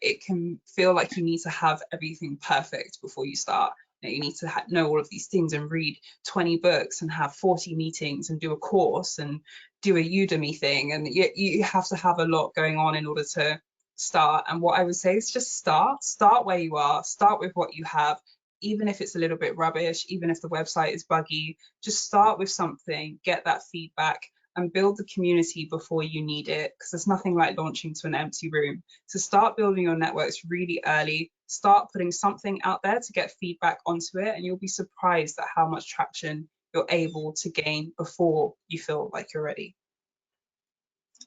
C: it can feel like you need to have everything perfect before you start. You need to know all of these things and read 20 books and have 40 meetings and do a course and do a Udemy thing. And you have to have a lot going on in order to start. And what I would say is just start where you are, start with what you have, even if it's a little bit rubbish, even if the website is buggy, just start with something, get that feedback, and build the community before you need it, because there's nothing like launching to an empty room. So start building your networks really early, start putting something out there to get feedback onto it, and you'll be surprised at how much traction you're able to gain before you feel like you're ready.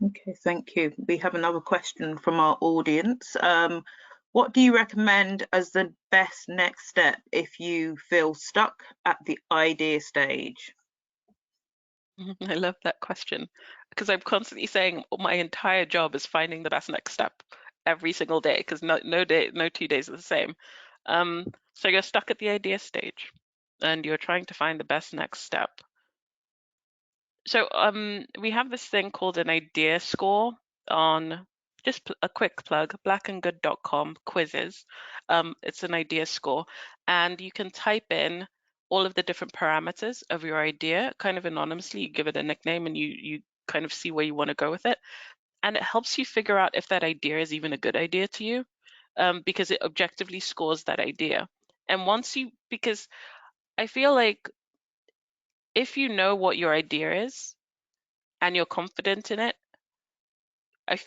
A: Okay, thank you. We have another question from our audience. What do you recommend as the best next step if you feel stuck at the idea stage?
B: I love that question, because I'm constantly saying my entire job is finding the best next step every single day, because no 2 days are the same. So you're stuck at the idea stage and you're trying to find the best next step. So we have this thing called an idea score on, just a quick plug, blackandgood.com quizzes. It's an idea score, and you can type in all of the different parameters of your idea kind of anonymously. You give it a nickname and you kind of see where you want to go with it. And it helps you figure out if that idea is even a good idea to you. because it objectively scores that idea. And because I feel like if you know what your idea is and you're confident in it, I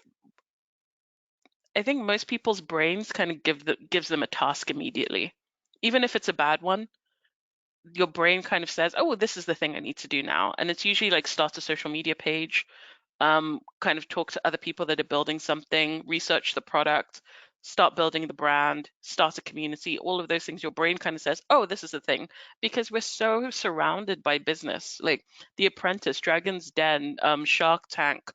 B: think most people's brains kind of gives them a task immediately. Even if it's a bad one, your brain kind of says, oh, this is the thing I need to do now. And it's usually like start a social media page, kind of talk to other people that are building something, research the product, start building the brand, start a community, all of those things. Your brain kind of says, oh, this is the thing, because we're so surrounded by business, like The Apprentice, Dragon's Den, Shark Tank.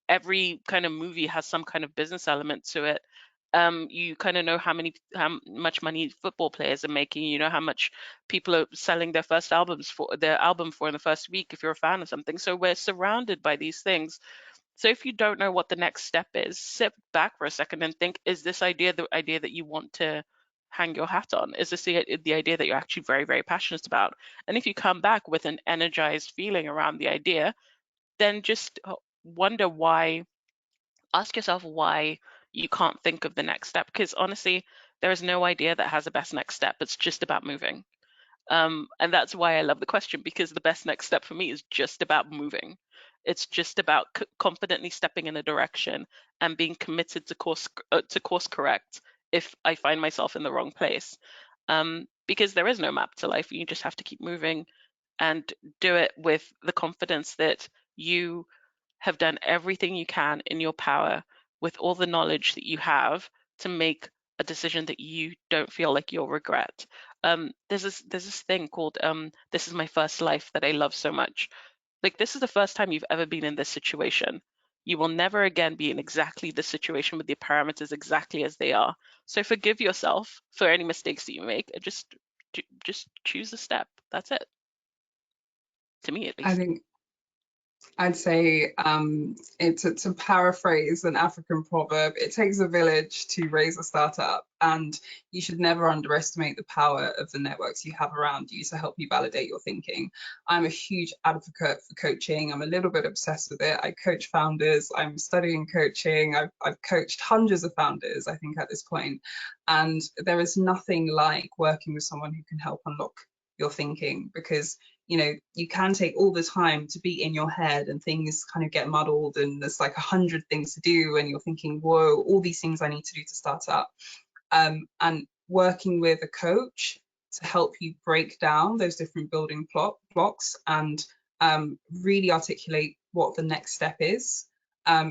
B: Every kind of movie has some kind of business element to it. You kind of know how much money football players are making. You know how much people are selling their album for in the first week if you're a fan of something. So we're surrounded by these things. So if you don't know what the next step is, sit back for a second and think, is this idea the idea that you want to hang your hat on? Is this the idea that you're actually very, very passionate about? And if you come back with an energized feeling around the idea, then just wonder why, ask yourself why you can't think of the next step, because honestly, there is no idea that has a best next step. It's just about moving. And that's why I love the question, because the best next step for me is just about moving. It's just about confidently stepping in a direction and being committed to course correct if I find myself in the wrong place. Because there is no map to life. You just have to keep moving and do it with the confidence that you have done everything you can in your power with all the knowledge that you have to make a decision that you don't feel like you'll regret. There's this thing called this is my first life that I love so much. Like, this is the first time you've ever been in this situation. You will never again be in exactly this situation with the parameters exactly as they are. So forgive yourself for any mistakes that you make and just choose a step. That's it. To me, at least.
C: I think I'd say to paraphrase an African proverb, it takes a village to raise a startup, and you should never underestimate the power of the networks you have around you to help you validate your thinking. I'm a huge advocate for coaching. I'm a little bit obsessed with it. I coach founders. I'm studying coaching. I've coached hundreds of founders, I think, at this point. And there is nothing like working with someone who can help unlock your thinking, because you can take all the time to be in your head and things kind of get muddled and there's like 100 things to do and you're thinking, whoa, all these things I need to do to start up. And working with a coach to help you break down those different building blocks and really articulate what the next step is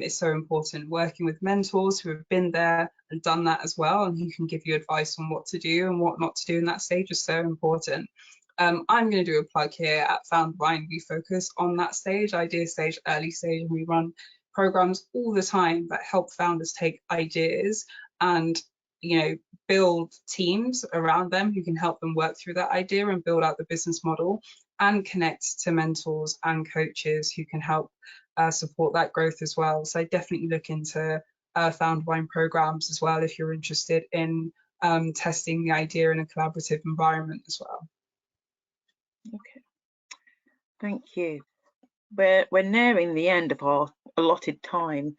C: so important. Working with mentors who have been there and done that as well, and who can give you advice on what to do and what not to do in that stage is so important. I'm going to do a plug here at Foundvine. We focus on that stage, idea stage, early stage, and we run programs all the time that help founders take ideas and build teams around them who can help them work through that idea and build out the business model, and connect to mentors and coaches who can help support that growth as well. So definitely look into Foundvine programs as well if you're interested in testing the idea in a collaborative environment as well.
A: Okay, thank you. We're nearing the end of our allotted time,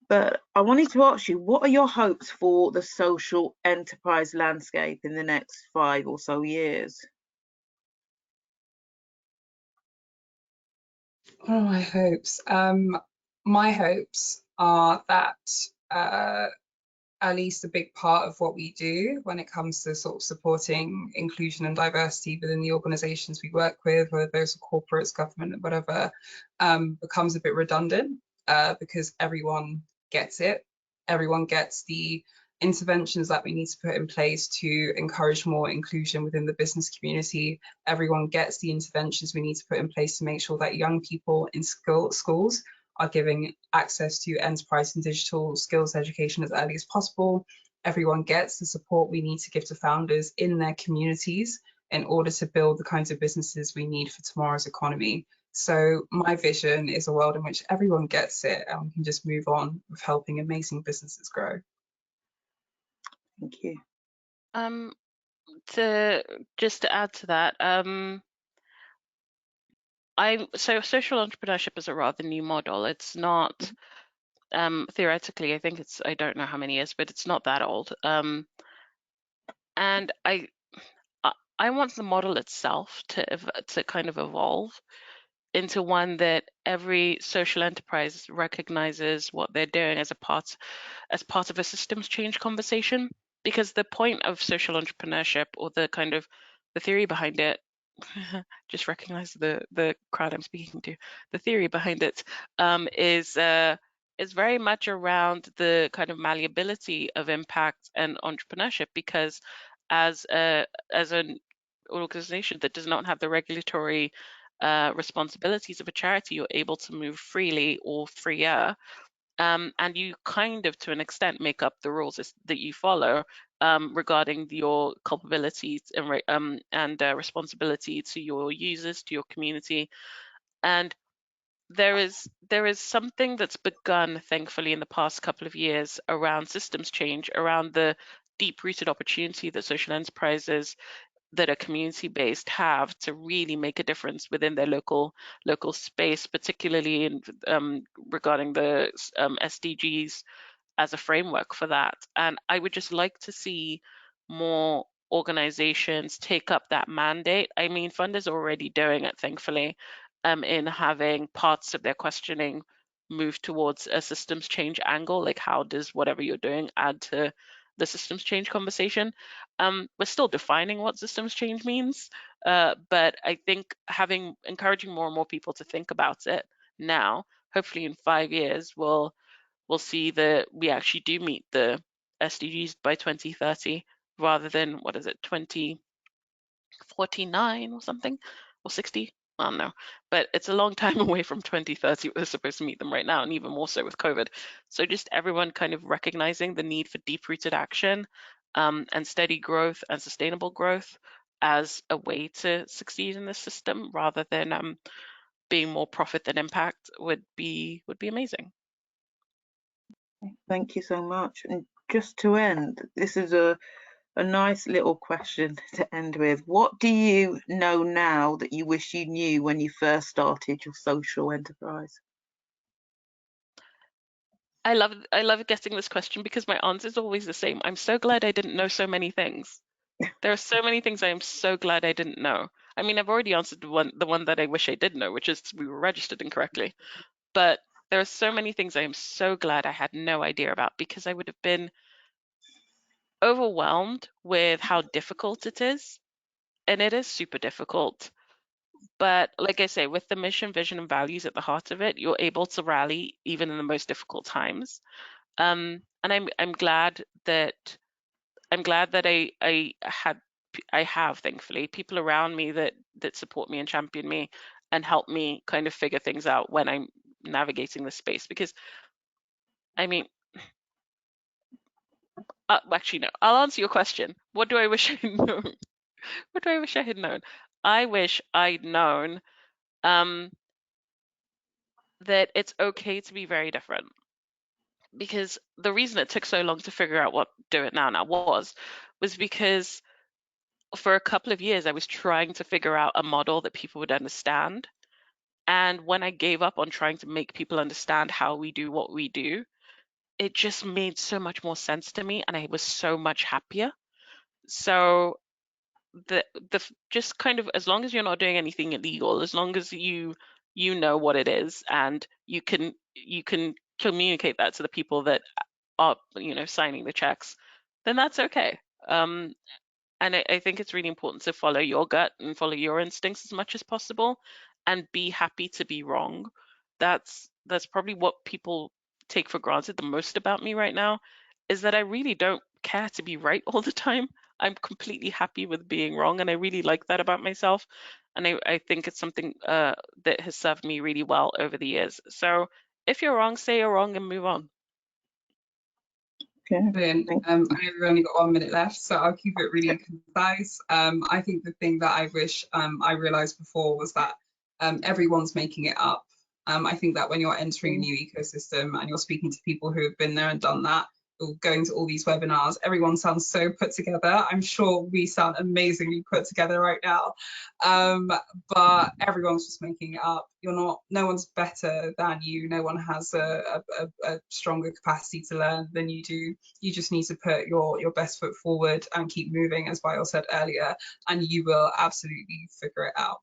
A: but I wanted to ask you, what are your hopes for the social enterprise landscape in the next 5 or so years?
C: What are my hopes? My hopes are that at least a big part of what we do when it comes to sort of supporting inclusion and diversity within the organizations we work with, whether those are corporates, government, whatever, becomes a bit redundant because everyone gets it. Everyone gets the interventions that we need to put in place to encourage more inclusion within the business community. Everyone gets the interventions we need to put in place to make sure that young people in schools are giving access to enterprise and digital skills education as early as possible. Everyone gets the support we need to give to founders in their communities in order to build the kinds of businesses we need for tomorrow's economy. So my vision is a world in which everyone gets it and we can just move on with helping amazing businesses grow.
A: Thank you.
B: To add to that, so social entrepreneurship is a rather new model. It's not theoretically, I think it's, I don't know how many years, but it's not that old. And I want the model itself to kind of evolve into one that every social enterprise recognizes what they're doing as part of a systems change conversation. Because the point of social entrepreneurship, or the theory behind it, just recognize the crowd I'm speaking to. The theory behind it is very much around the kind of malleability of impact and entrepreneurship, because as an organization that does not have the regulatory responsibilities of a charity, you're able to move freely or freer, and you kind of, to an extent, make up the rules that you follow regarding your culpability and responsibility to your users, to your community. And there is something that's begun, thankfully, in the past couple of years around systems change, around the deep-rooted opportunity that social enterprises that are community-based have to really make a difference within their local space, particularly in regarding the SDGs as a framework for that. And I would just like to see more organizations take up that mandate. I mean, funders are already doing it, thankfully, in having parts of their questioning move towards a systems change angle, like how does whatever you're doing add to the systems change conversation. We're still defining what systems change means, but I think encouraging more and more people to think about it now, hopefully in 5 years, we'll see that we actually do meet the SDGs by 2030, rather than, what is it, 2049 or something, or 60? I don't know, but it's a long time away from 2030. We're supposed to meet them right now, and even more so with COVID. So just everyone kind of recognizing the need for deep-rooted action and steady growth and sustainable growth as a way to succeed in this system, rather than being more profit than impact, would be amazing.
A: Thank you so much. And just to end, this is a nice little question to end with. What do you know now that you wish you knew when you first started your social enterprise?
B: I love getting this question, because my answer is always the same. I'm so glad I didn't know so many things. There are so many things I am so glad I didn't know. I mean, I've already answered the one that I wish I did know, which is we were registered incorrectly. But there are so many things I am so glad I had no idea about, because I would have been overwhelmed with how difficult it is. And it is super difficult. But like I say, with the mission, vision, and values at the heart of it, you're able to rally even in the most difficult times. And I'm glad that I have, thankfully, people around me that support me and champion me and help me kind of figure things out when I'm navigating this space. Because I mean, actually no, I'll answer your question. What do I wish I had known? What do I wish I had known? I wish I'd known that it's okay to be very different. Because the reason it took so long to figure out what Do It Now was because for a couple of years I was trying to figure out a model that people would understand. And when I gave up on trying to make people understand how we do what we do, it just made so much more sense to me, and I was so much happier. So the just kind of, as long as you're not doing anything illegal, as long as you know what it is, and you can communicate that to the people that are signing the checks, then that's okay. And I think it's really important to follow your gut and follow your instincts as much as possible, and be happy to be wrong. That's probably what people take for granted the most about me right now, is that I really don't care to be right all the time. I'm completely happy with being wrong, and I really like that about myself. And I think it's something that has served me really well over the years. So if you're wrong, say you're wrong and move on.
A: Okay.
C: Brilliant. I know we've only got 1 minute left, so I'll keep it really concise. I think the thing that I wish I realized before was that everyone's making it up. I think that when you're entering a new ecosystem and you're speaking to people who have been there and done that, going to all these webinars. Everyone sounds so put together. I'm sure we sound amazingly put together right now, but everyone's just making it up. No one's better than you. No one has a stronger capacity to learn than you do. You just need to put your best foot forward and keep moving, as Bayo said earlier, and you will absolutely figure it out.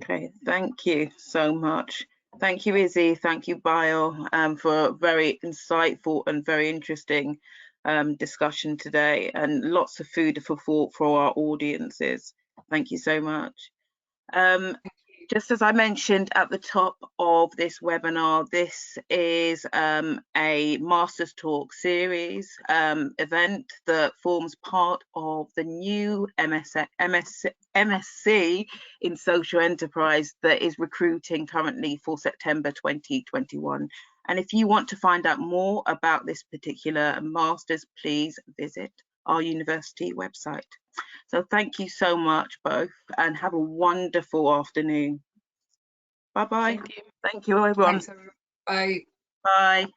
A: Okay, thank you so much. Thank you, Izzy. Thank you, Bayo, for a very insightful and very interesting discussion today, and lots of food for thought for our audiences. Thank you so much. Just as I mentioned at the top of this webinar, this is a Masters Talk series event that forms part of the new MSc in Social Enterprise that is recruiting currently for September 2021. And if you want to find out more about this particular Masters, please visit our university website. So thank you so much both, and have a wonderful afternoon. Bye-bye.
B: Thank you.
A: Thank you, everyone.
C: Thanks, everyone. Bye.
A: Bye.